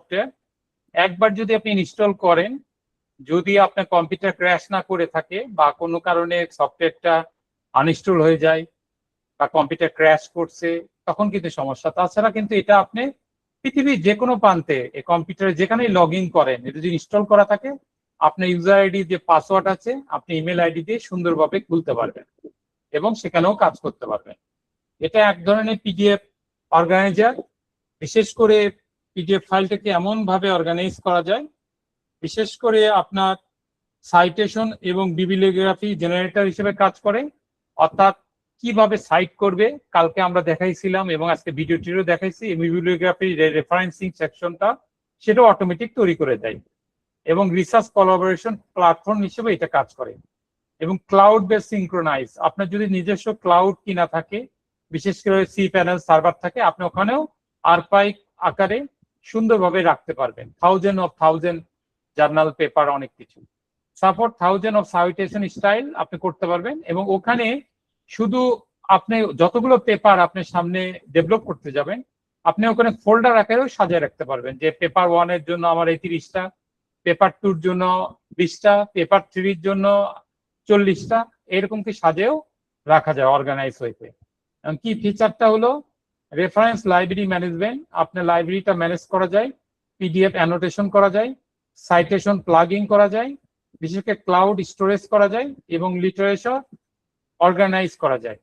Software. একবার যদি আপনি ইনস্টল করেন, যদি আপনার কম্পিউটার ক্র্যাশ না করে থাকে বা কোনো কারণে সফটওয়্যারটা আনইনস্টল হয়ে যায় বা কম্পিউটার ক্র্যাশ করছে, তখন কিন্তু সমস্যা। তাছাড়া কিন্তু এটা আপনি পৃথিবীর যে কোনো প্রান্তে এই কম্পিউটারে যেখানেই লগ ইন করেন, এটা যদি ইনস্টল করা থাকে, আপনার ইউজার আইডি যে পাসওয়ার্ড আছে আপনি ইমেল আইডি দিয়ে সুন্দরভাবে খুলতে পারবেন এবং সেখানেও কাজ করতে পারবেন। এটা এক ধরনের পিডিএফ অর্গানাইজার। বিশেষ করে পিডিএফ ফাইলটাকে এমন ভাবে অর্গানাইজ করা যায়, বিশেষ করে আপনার সাইটেশন এবং বিবিলিওগ্রাফি জেনারেটর হিসেবে কাজ করে। অর্থাৎ কিভাবে সাইট করবে, কালকে আমরা দেখাইছিলাম এবং আজকে ভিডিওটিরও দেখাইছি। বিবিলিওগ্রাফি রেফারেন্সিং সেকশনটা সেটাও অটোমেটিক তৈরি করে দেয় এবং রিসার্চ কোলাবোরেশন প্ল্যাটফর্ম হিসেবে এটা কাজ করে। এবং ক্লাউড বেস সিনক্রোনাইজ, আপনার যদি নিজস্ব ক্লাউড কিনা থাকে, বিশেষ করে সি প্যানেল সার্ভার থাকে, আপনি ওখানেও আর্কাইভ আকারে সুন্দরভাবে রাখতে পারবেন। থাউজেন্ড জার্নাল পেপার, অনেক কিছু সাপোর্ট অফ সাইটেশন স্টাইল আপনি করতে পারবেন। এবং ওখানে শুধু আপনি যতগুলো পেপার আপনি সামনে ডেভেলপ করতে যাবেন, আপনি ওখানে ফোল্ডার আকারেও সাজিয়ে রাখতে পারবেন যে পেপার 1 এর জন্য আমার এই 30টা, পেপার 2 এর জন্য 20টা, পেপার 3 এর জন্য 40টা, এরকম কি সাজেও রাখা যায় অর্গানাইজ হইতে। কি ফিচারটা হলো রেফারেন্স লাইব্রেরি ম্যানেজমেন্ট, আপনার লাইব্রেরিটা ম্যানেজ করা যায়, পিডিএফ অ্যানোটেশন করা যায়, সাইটেশন প্লাগিং করা যায়, বিশেষ করে ক্লাউড স্টোরেজ করা যায় এবং লিটারেচার অর্গানাইজ করা যায়।